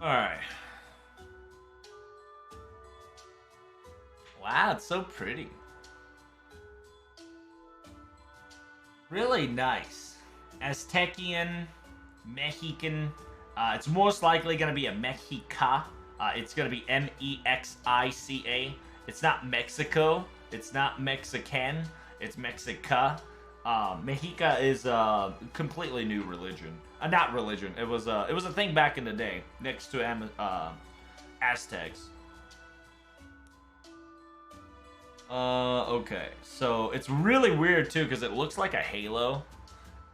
Alright. Wow, it's so pretty. Really nice. Aztecian, Mexican. It's most likely going to be a Mexica. It's going to be Mexica. It's not Mexico. It's not Mexican. It's Mexica. Mexica is a completely new religion. Not religion. It was a thing back in the day next to Aztecs. Okay. So it's really weird too because it looks like a halo.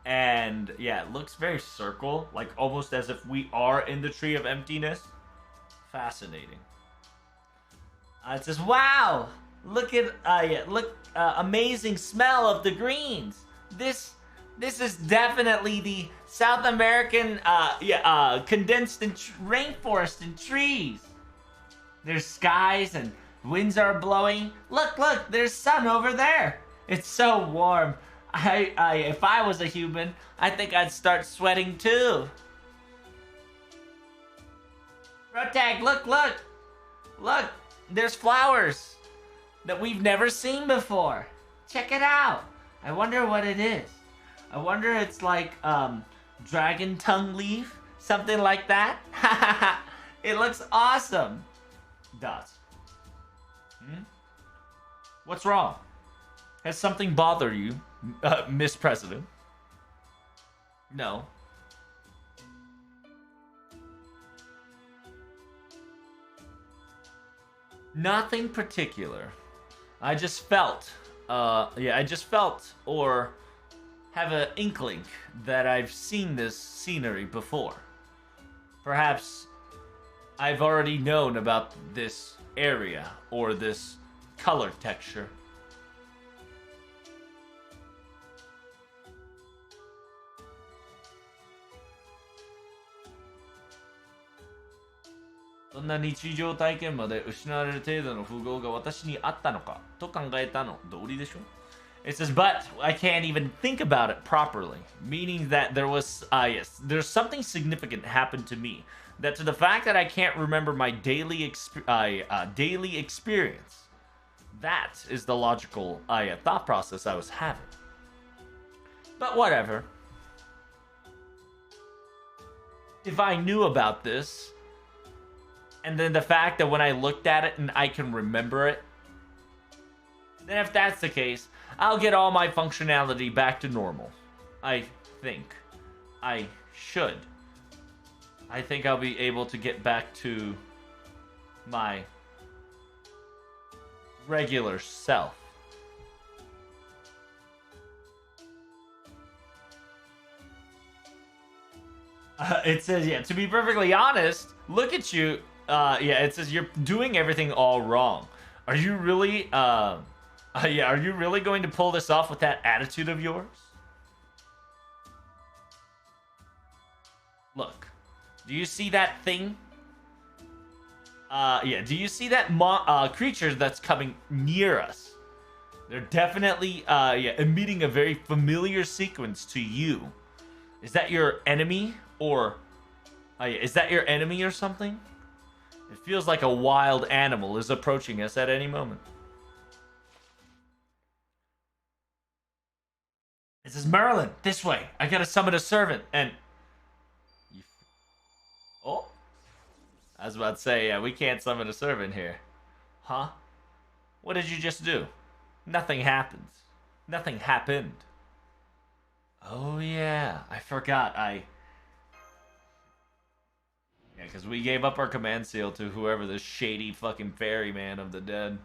And yeah, it looks very circle, like almost as if we are in the Tree of Emptiness. Fascinating. It says, "Wow, look at amazing smell of the greens. This is definitely the South American condensed rainforest and trees. There's skies and winds are blowing. Look, there's sun over there. It's so warm. If I was a human, I think I'd start sweating too." Rotag, look, there's flowers that we've never seen before. Check it out. I wonder what it is. I wonder it's like, dragon tongue leaf? Something like that? It looks awesome. Dots. What's wrong? Has something bothered you, Miss President? No. Nothing particular. I just felt, or have an inkling that I've seen this scenery before. Perhaps I've already known about this area or this color texture. "そんな日常体験まで失われる程度の符号が私にあったのかと考えたの道理でしょ?" It says, "But I can't even think about it properly," meaning that there's something significant happened to me. That to the fact that I can't remember my daily experience, that is the logical thought process I was having. But whatever. If I knew about this, and then the fact that when I looked at it and I can remember it, then if that's the case, I'll get all my functionality back to normal. I think. I should. I think I'll be able to get back to my regular self. It says, yeah, to be perfectly honest, look at you. It says you're doing everything all wrong. Are you really, are you really going to pull this off with that attitude of yours? Look, do you see that thing? Do you see that creature that's coming near us? They're definitely, emitting a very familiar sequence to you. Is that your enemy? Or, is that your enemy or something? It feels like a wild animal is approaching us at any moment. It says, "Merlin, this way. I gotta summon a servant." And... Oh? I was about to say, yeah, we can't summon a servant here. Huh? What did you just do? Nothing happens. Nothing happened. Oh, yeah. I forgot. Yeah, because we gave up our command seal to whoever this shady fucking ferryman of the dead.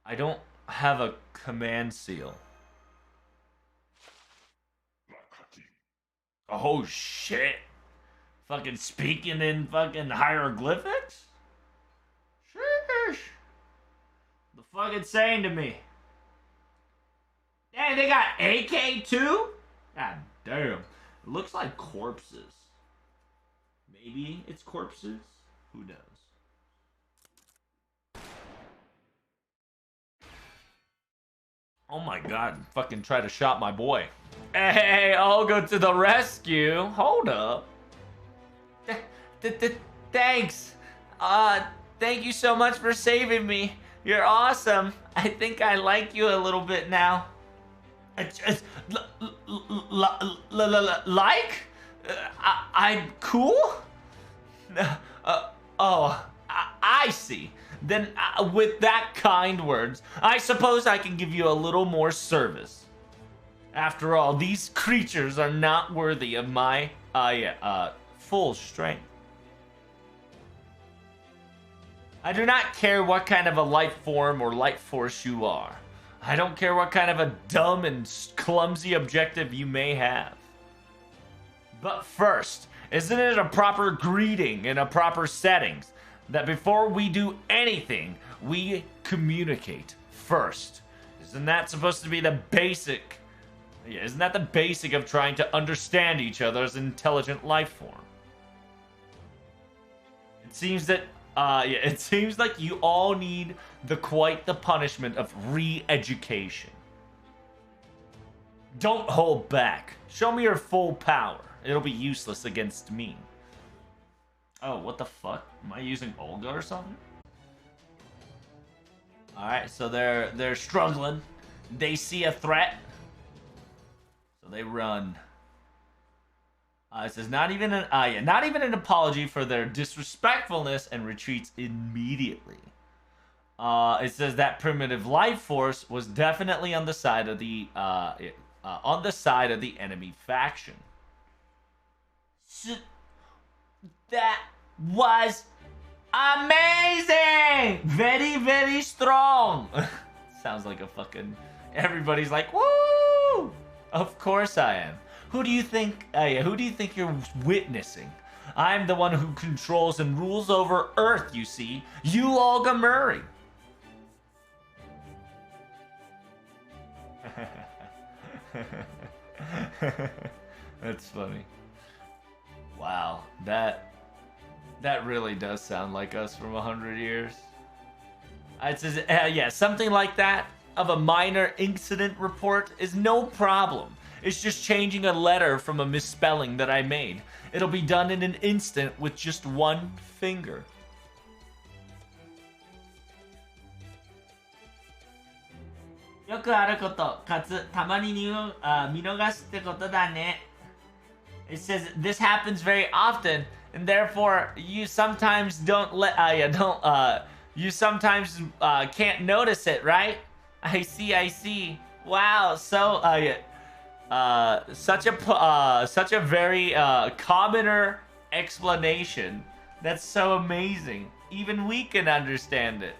I don't have a command seal. Oh, shit. Fucking speaking in fucking hieroglyphics? Sheesh. The fuck it's saying to me? Dang, they got AK too? God damn. It looks like corpses. Maybe it's corpses? Who knows? Oh my god, fucking try to shot my boy. Hey, I'll go to the rescue. Hold up. Thanks. Thank you so much for saving me. You're awesome. I think I like you a little bit now. Like? I'm cool? Oh, I see. Then, with that kind words, I suppose I can give you a little more service. After all, these creatures are not worthy of my, full strength. I do not care what kind of a life form or life force you are. I don't care what kind of a dumb and clumsy objective you may have. But first, isn't it a proper greeting in a proper settings that before we do anything, we communicate first? Isn't that supposed to be the basic? Yeah, isn't that the basic of trying to understand each other as an intelligent life form? It seems that it seems like you all need quite the punishment of re-education. Don't hold back. Show me your full power. It'll be useless against me. Oh, what the fuck? Am I using Olga or something? Alright, so they're struggling. They see a threat. So they run. It says not even an apology for their disrespectfulness and retreats immediately. It says that primitive life force was definitely on the side of the enemy faction. So, that was amazing! Very, very strong! Sounds like a fucking... Everybody's like, woo! Of course I am. Who do you think you're witnessing? I'm the one who controls and rules over Earth, you see. U-olga Murray. That's funny. Wow, that really does sound like us from 100 years. It says, yeah, something like that of a minor incident report is no problem. It's just changing a letter from a misspelling that I made. It'll be done in an instant with just one finger. It says this happens very often, and therefore you sometimes you sometimes can't notice it, right? I see. Wow, so such a very commoner explanation. That's so amazing. Even we can understand it.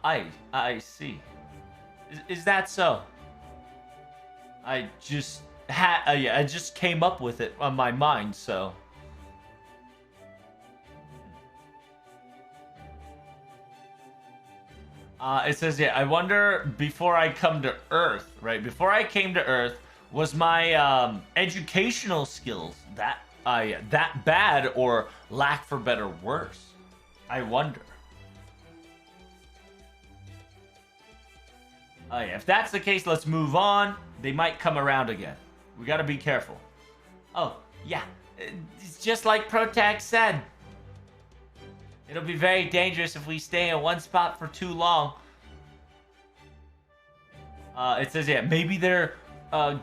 I see. Is that so? I just came up with it on my mind, so. It says, yeah, I wonder, before I come to Earth, right? Before I came to Earth, was my educational skills that bad, or lack for better worse? I wonder. Yeah, if that's the case, let's move on. They might come around again. We gotta be careful. Oh, yeah. It's just like Protag said. It'll be very dangerous if we stay in one spot for too long. It says, yeah, maybe they're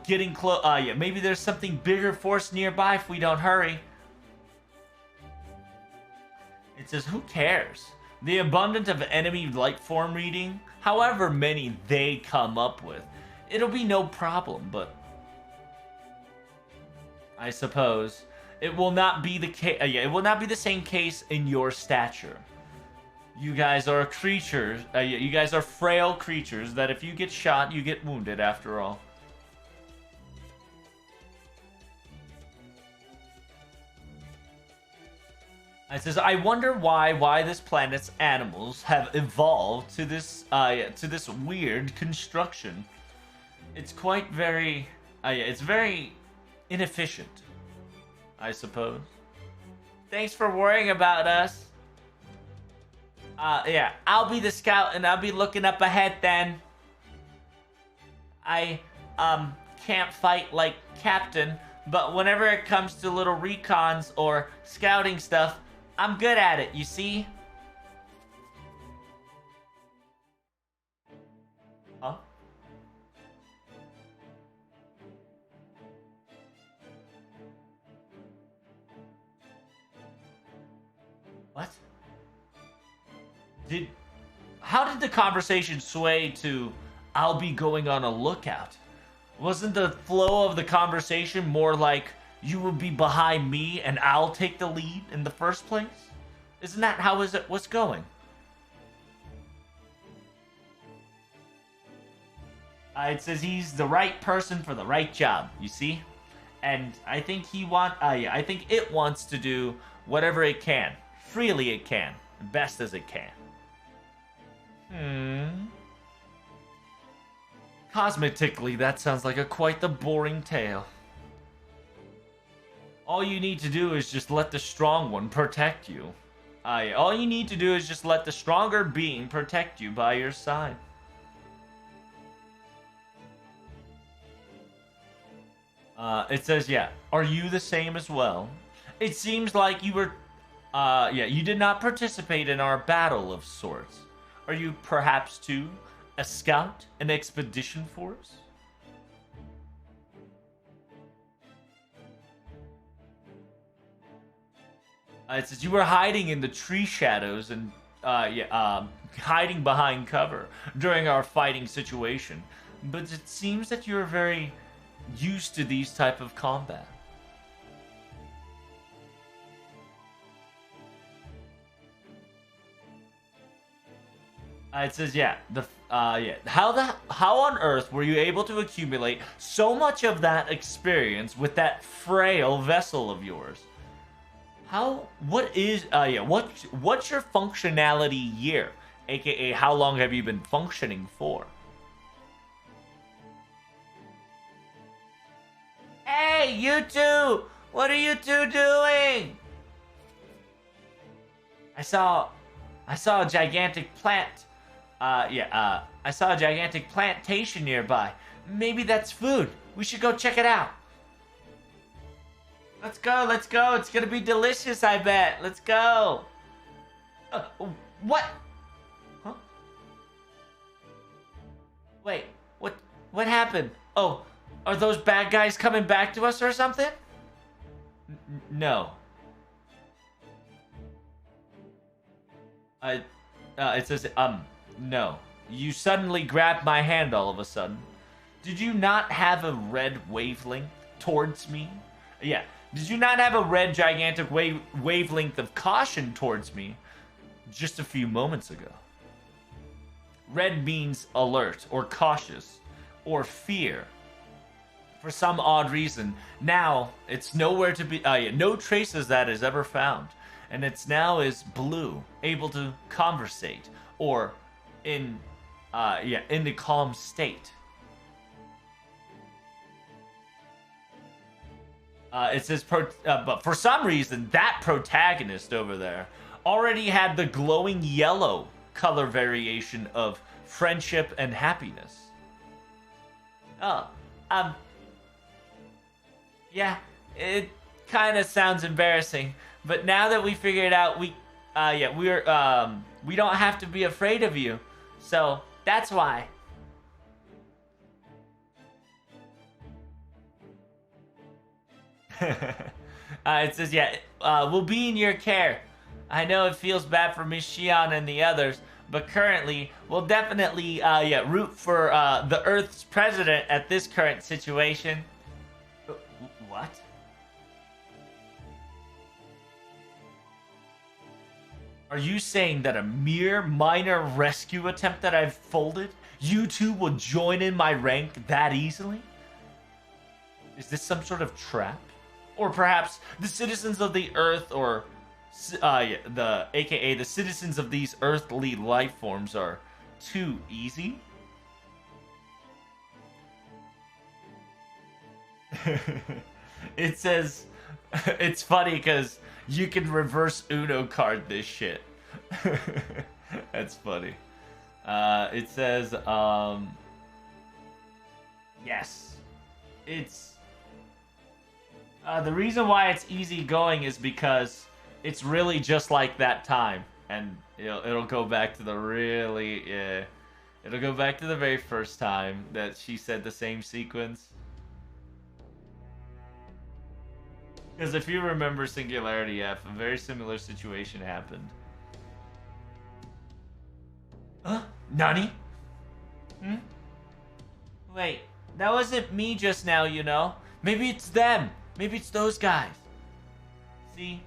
getting close. Yeah, maybe there's something bigger force nearby if we don't hurry. It says, who cares? The abundance of enemy life form reading, however many they come up with, it'll be no problem, but I suppose it will not be the case. Yeah, it will not be the same case in your stature. You guys are creatures. You guys are frail creatures that if you get shot, you get wounded after all. It says, I wonder why this planet's animals have evolved to this weird construction. It's quite very, it's very inefficient, I suppose. Thanks for worrying about us. Yeah, I'll be the scout and I'll be looking up ahead then. I, can't fight like Captain, but whenever it comes to little recons or scouting stuff, I'm good at it, you see? Huh? What? How did the conversation sway to I'll be going on a lookout? Wasn't the flow of the conversation more like you will be behind me and I'll take the lead in the first place? Isn't that how it was going? It says he's the right person for the right job, you see? And I think I think it wants to do whatever it can. Freely it can. Best as it can. Cosmetically, that sounds like quite the boring tale. All you need to do is just let the strong one protect you. All you need to do is just let the stronger being protect you by your side. It says, yeah, are you the same as well? It seems like you were, you did not participate in our battle of sorts. Are you perhaps, too, a scout, an expedition force? It says you were hiding in the tree shadows and, hiding behind cover during our fighting situation. But it seems that you're very used to these type of combat. It says, how on earth were you able to accumulate so much of that experience with that frail vessel of yours? What's your functionality year? AKA, how long have you been functioning for? Hey, you two! What are you two doing? I saw a gigantic plant. I saw a gigantic plantation nearby. Maybe that's food. We should go check it out. Let's go. It's gonna be delicious, I bet. Let's go. What? Huh? Wait, what happened? Oh, are those bad guys coming back to us or something? No. It says, no. You suddenly grabbed my hand all of a sudden. Did you not have a red wavelength towards me? Yeah. Did you not have a red gigantic wavelength of caution towards me just a few moments ago? Red means alert or cautious or fear. For some odd reason, now it's nowhere to be, no traces that is ever found. And it's now is blue, able to conversate, or in the calm state. It says, but for some reason, that protagonist over there already had the glowing yellow color variation of friendship and happiness. Yeah, it kind of sounds embarrassing, but now that we figured out we don't have to be afraid of you, so that's why. It says, we'll be in your care. I know it feels bad for Miss Shion and the others, but currently, we'll definitely, root for the Earth's president at this current situation. What? Are you saying that a mere minor rescue attempt that I've folded, you two will join in my rank that easily? Is this some sort of trap? Or perhaps the citizens of the Earth, or AKA the citizens of these earthly life forms are too easy? It says, it's funny because you can reverse Uno card this shit. That's funny. It says, yes. The reason why it's easy going is because it's really just like that time, and it'll go back to the really it'll go back to the very first time that she said the same sequence. Because if you remember Singularity F, a very similar situation happened. Huh? Nani? Hmm? Wait, that wasn't me just now, you know? Maybe it's them. Maybe it's those guys. See?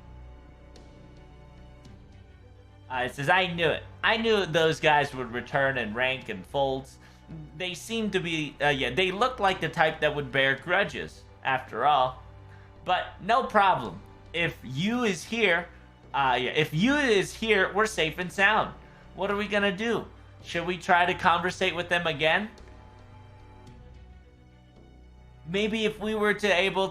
It says, I knew it. I knew those guys would return in rank and folds. They seem to be, they look like the type that would bear grudges, after all. But no problem. If you is here, we're safe and sound. What are we gonna do? Should we try to conversate with them again? Maybe if we were able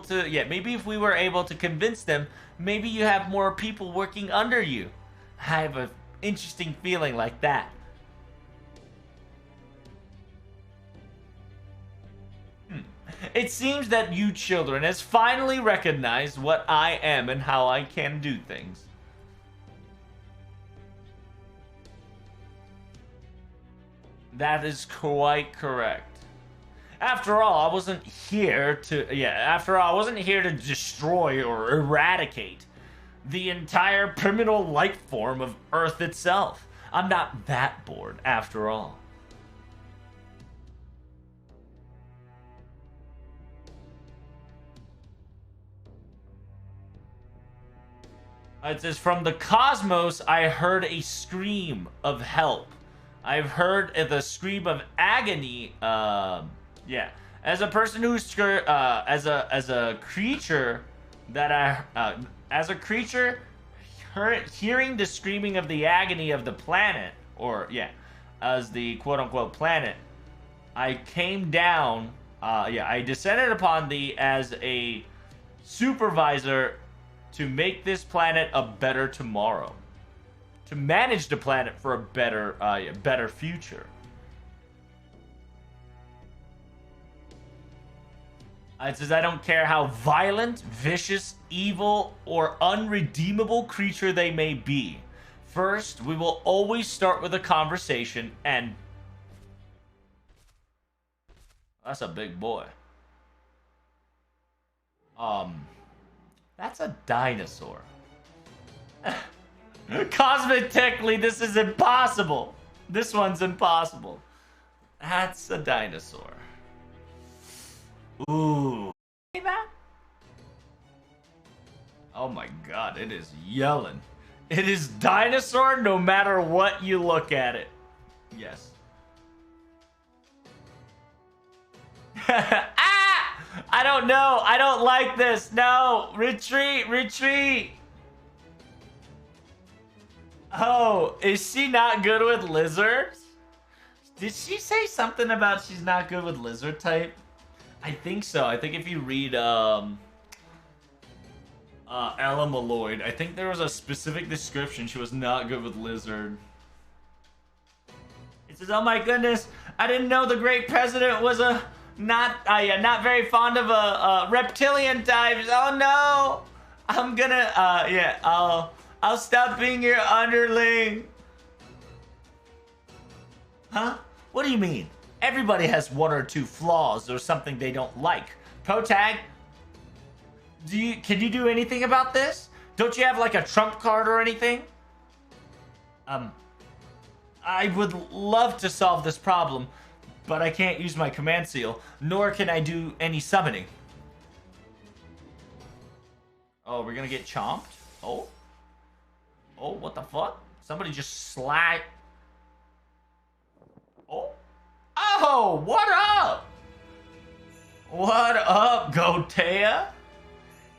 to convince them, maybe you have more people working under you. I have an interesting feeling like that. It seems that you children has finally recognized what I am and how I can do things. That is quite correct. After all, I wasn't here to destroy or eradicate the entire pivotal life form of Earth itself. I'm not that bored, after all. It says, from the cosmos, I heard a scream of help. I've heard the scream of agony. As a person who's as a creature hearing the screaming of the agony of the planet, as the quote-unquote planet, I came down. I descended upon thee as a supervisor to make this planet a better tomorrow, to manage the planet for a better future. It says, I don't care how violent, vicious, evil, or unredeemable creature they may be. First, we will always start with a conversation and... That's a big boy. That's a dinosaur. Cosmetically, this is impossible. This one's impossible. That's a dinosaur. Ooh. Oh my god, it is yelling. It is dinosaur no matter what you look at it. Yes. Ah! I don't know. I don't like this. No. Retreat. Retreat. Oh, is she not good with lizards? Did she say something about she's not good with lizard type? I think so. I think if you read Elamaloid, I think there was a specific description she was not good with lizard. It says, oh my goodness, I didn't know the great president was not very fond of reptilian types. Oh no, I'm gonna I'll stop being your underling. Huh? What do you mean? Everybody has one or two flaws or something they don't like. Protag, can you do anything about this? Don't you have like a trump card or anything? I would love to solve this problem, but I can't use my command seal, nor can I do any summoning. Oh, we're gonna get chomped? Oh, what the fuck? Somebody just slack. Oh, what up? What up, Gotea?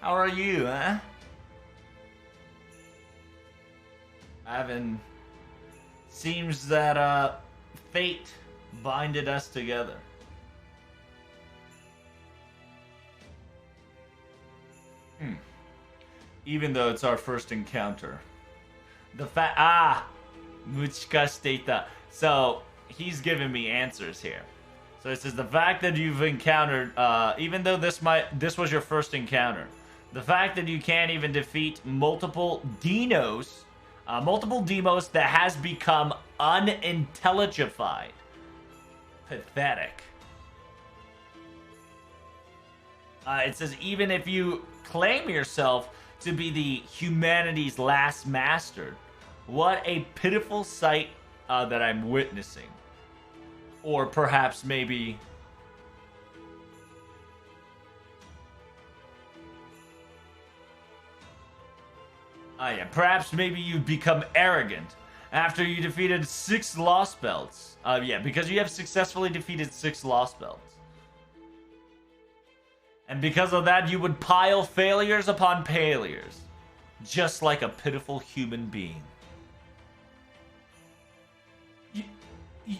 How are you, huh? Seems that fate binded us together. Even though it's our first encounter. Muchika Steta. So he's giving me answers here. So it says the fact that you've encountered, even though this was your first encounter, The fact that you can't even defeat multiple Dinos, multiple Demos that has become unintelligified. Pathetic. It says, even if you claim yourself to be the humanity's last master, what a pitiful sight that I'm witnessing. Or perhaps maybe... yeah, perhaps maybe you've become arrogant after you defeated 6 Lost Belts. Yeah, because you have successfully defeated 6 Lost Belts. And because of that, you would pile failures upon failures. Just like a pitiful human being.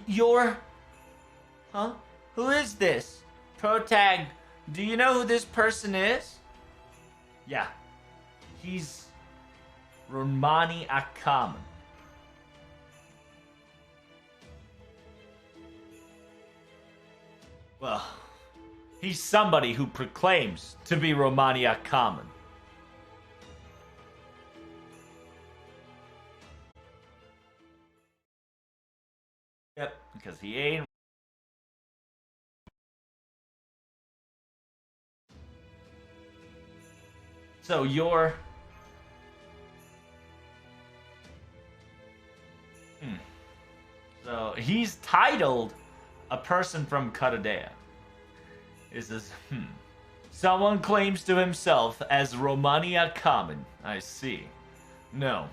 You're... Huh? Who is this? Protag, do you know who this person is? Yeah. He's... Romani Akaman. Well, he's somebody who proclaims to be Romani Akaman. Yep, because he ain't. So you're... So he's titled a person from Karadea. It says, someone claims to himself as Romania Common. I see. No.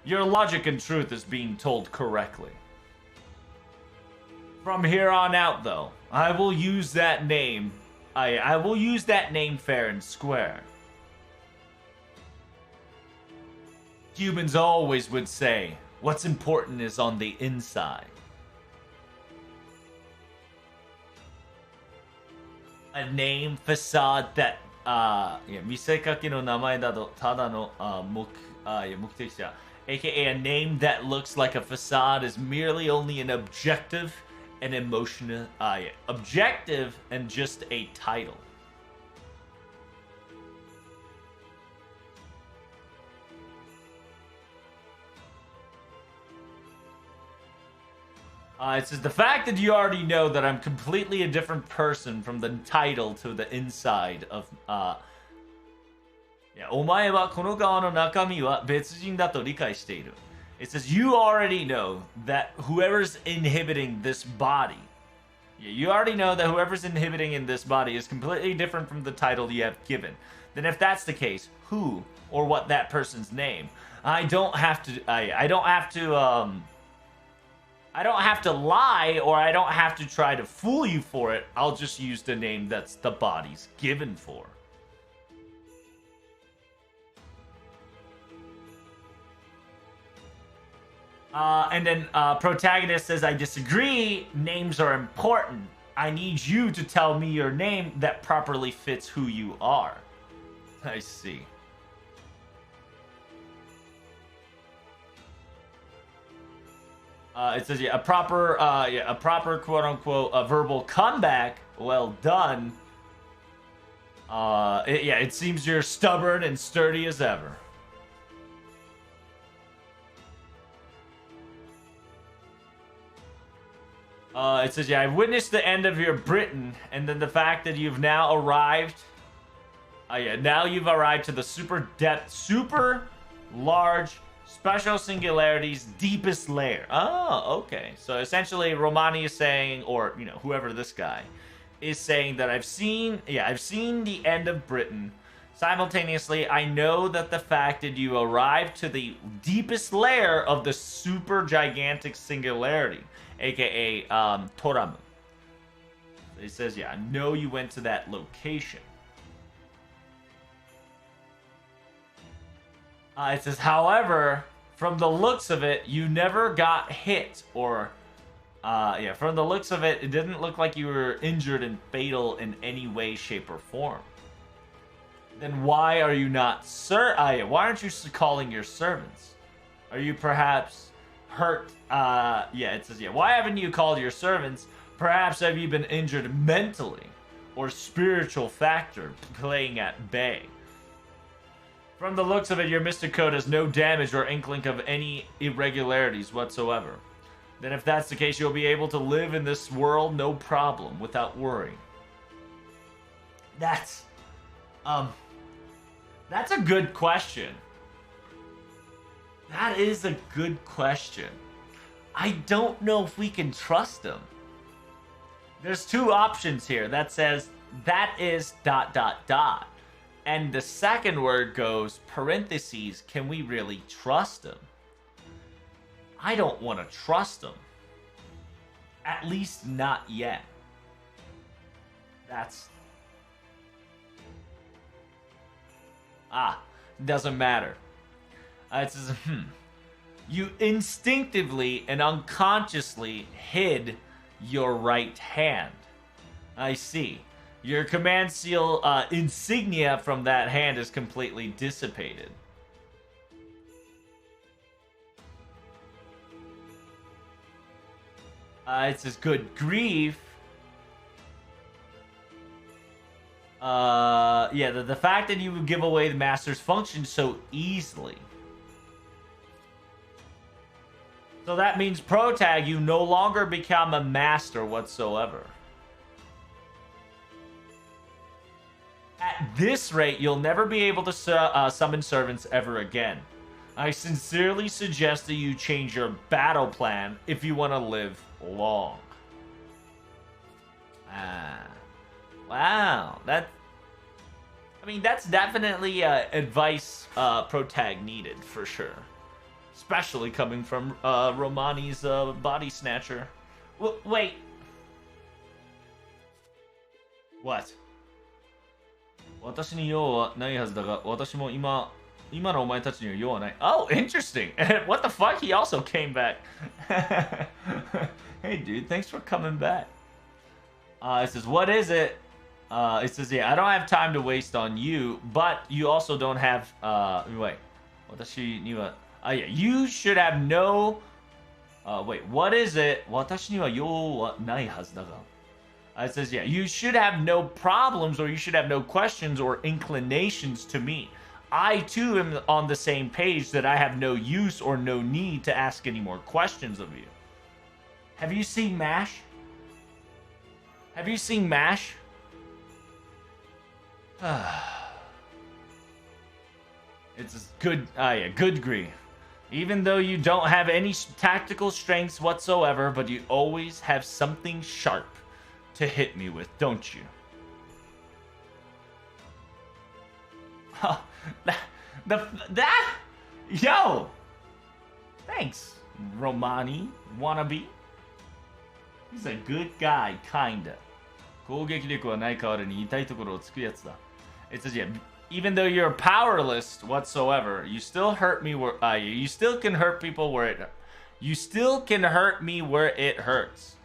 Your logic and truth is being told correctly. From here on out, though, I will use that name. I will use that name fair and square. Humans always would say, what's important is on the inside. A name facade that 見せかけの名前だとただの目的者 aka a name that looks like a facade is merely only an objective and emotional objective and just a title. It says, the fact that you already know that I'm completely a different person from the title to the inside of, お前はこの側の中身は別人だと理解している. It says, you already know that whoever's inhibiting this body, you already know that whoever's inhibiting in this body is completely different from the title you have given. Then if that's the case, who or what that person's name? I don't have to lie, or I don't have to try to fool you for it. I'll just use the name that's the body's given for. And then protagonist says, I disagree. Names are important. I need you to tell me your name that properly fits who you are. I see. It says, a proper quote-unquote verbal comeback. Well done. It seems you're stubborn and sturdy as ever. It says, I've witnessed the end of your Britain, and then the fact that you've now arrived. Now you've arrived to the super large special singularity's deepest layer. Oh, okay. So essentially, Romani is saying, or whoever this guy is saying, that I've seen the end of Britain. Simultaneously, I know that the fact that you arrived to the deepest layer of the super gigantic singularity, aka Toramu. It says, I know you went to that location. It says, however, from the looks of it, you never got hit, or from the looks of it, it didn't look like you were injured and fatal in any way, shape, or form. Then why are you not why aren't you calling your servants? Are you perhaps hurt? It says, why haven't you called your servants? Perhaps have you been injured mentally, or spiritual factor playing at bay? From the looks of it, your mystic code has no damage or inkling of any irregularities whatsoever. Then if that's the case, you'll be able to live in this world no problem, without worrying. That's a good question. That is a good question. I don't know if we can trust him. There's two options here that says, that is ... And the second word goes, parentheses, can we really trust him? I don't want to trust him. At least not yet. That's... doesn't matter. It says, You instinctively and unconsciously hid your right hand. I see. Your command seal insignia from that hand is completely dissipated. It says, good grief. Yeah, the fact that you would give away the master's function so easily. So that means, Protag, you no longer become a master whatsoever. At this rate, you'll never be able to summon servants ever again. I sincerely suggest that you change your battle plan if you want to live long. Wow. I mean, that's definitely advice Protag needed, for sure. Especially coming from Romani's body snatcher. Wait. What? 私に用はないはずだが、私も今のお前たちには用はない。Oh, interesting. What the fuck? He also came back. Hey, dude, thanks for coming back. It says, what is it? It says, yeah, I don't have time to waste on you, but you also don't have, wait. 私には, yeah, you should have no, wait, what is it? 私には用はないはずだが. It says, yeah, you should have no problems, or you should have no questions or inclinations to me. I, too, am on the same page that I have no use or no need to ask any more questions of you. Have you seen MASH? Have you seen MASH? It's good, yeah, good grief. Even though you don't have any tactical strengths whatsoever, but you always have something sharp to hit me with, don't you? Yo! Thanks, Romani wannabe. He's a good guy, kinda. 攻撃力はない代わりに痛いところを突くやつだ. It says, yeah, even though you're powerless whatsoever, you still hurt me where you still can hurt people where you still can hurt me where it hurts.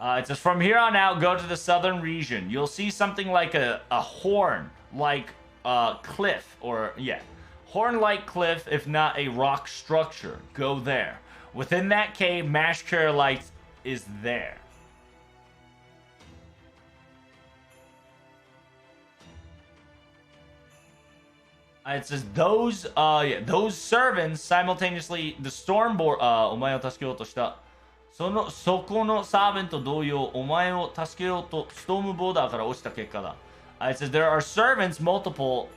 It says, from here on out, go to the southern region. You'll see something like a horn-like cliff, or, yeah, horn-like cliff, if not a rock structure. Go there. Within that cave, Mash Light is there. It says, those servants simultaneously, the Stormboard, お前を助けようとした。そこのサーベント同様、お前を助けようとストームボーダーから落ちた結果だ。It says there are servants, multiple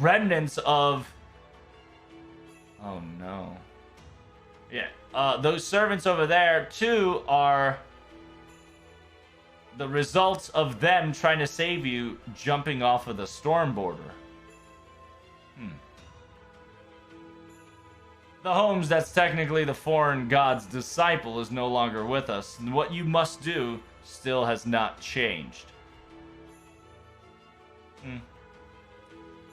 remnants of. Oh no. Yeah, those servants over there too are the results of them trying to save you, jumping off of the storm border. The Holmes that's technically the foreign god's disciple is no longer with us. And what you must do still has not changed.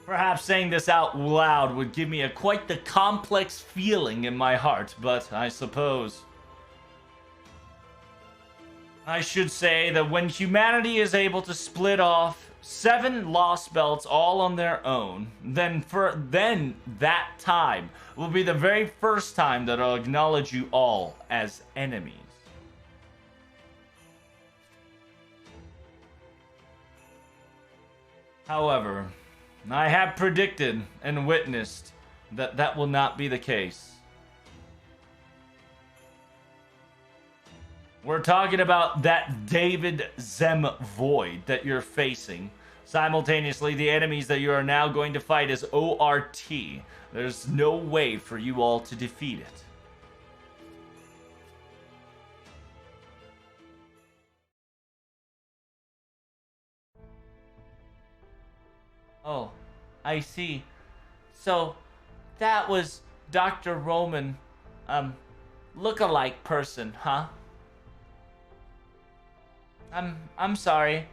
Perhaps saying this out loud would give me quite the complex feeling in my heart, but I suppose I should say that when humanity is able to split off 7 lost belts all on their own, then that time will be the very first time that I'll acknowledge you all as enemies. However, I have predicted and witnessed that that will not be the case. We're talking about that David Zem void that you're facing. Simultaneously, the enemies that you are now going to fight is ORT. There's no way for you all to defeat it. Oh, I see. So, that was Dr. Roman, look-alike person, huh? I'm sorry.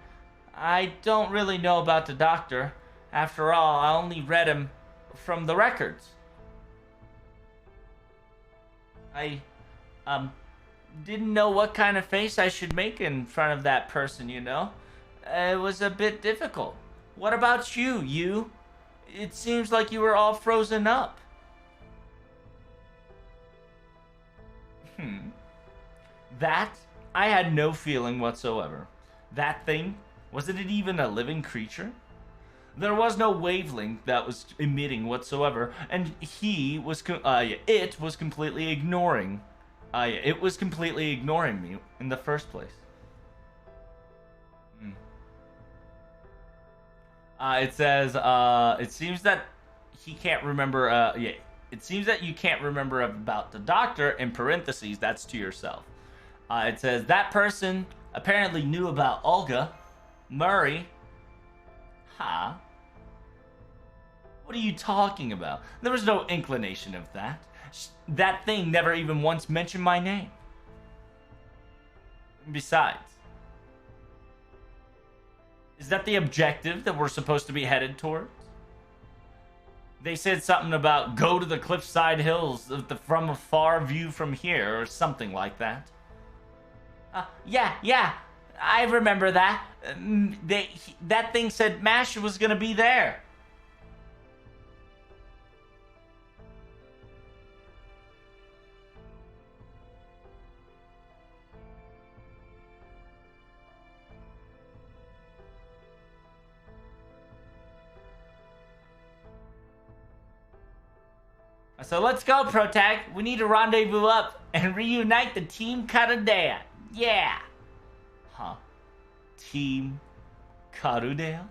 I don't really know about the doctor. After all, I only read him from the records. I, didn't know what kind of face I should make in front of that person, you know? It was a bit difficult. What about you? It seems like you were all frozen up. That, I had no feeling whatsoever. That thing, wasn't it even a living creature? There was no wavelength that was emitting whatsoever, and it was completely ignoring. It was completely ignoring me in the first place. It says, it seems that he can't remember, it seems that you can't remember about the doctor, in parentheses, that's to yourself. It says, that person apparently knew about Olga, Murray. Huh? What are you talking about? There was no inclination of that. That thing never even once mentioned my name. Besides, is that the objective that we're supposed to be headed towards? They said something about go to the cliffside hills from a far view from here, or something like that. Yeah, I remember that. That thing said Mash was gonna be there. So let's go, Protag. We need to rendezvous up and reunite the Team Karudea. Yeah. Huh. Team Karudea?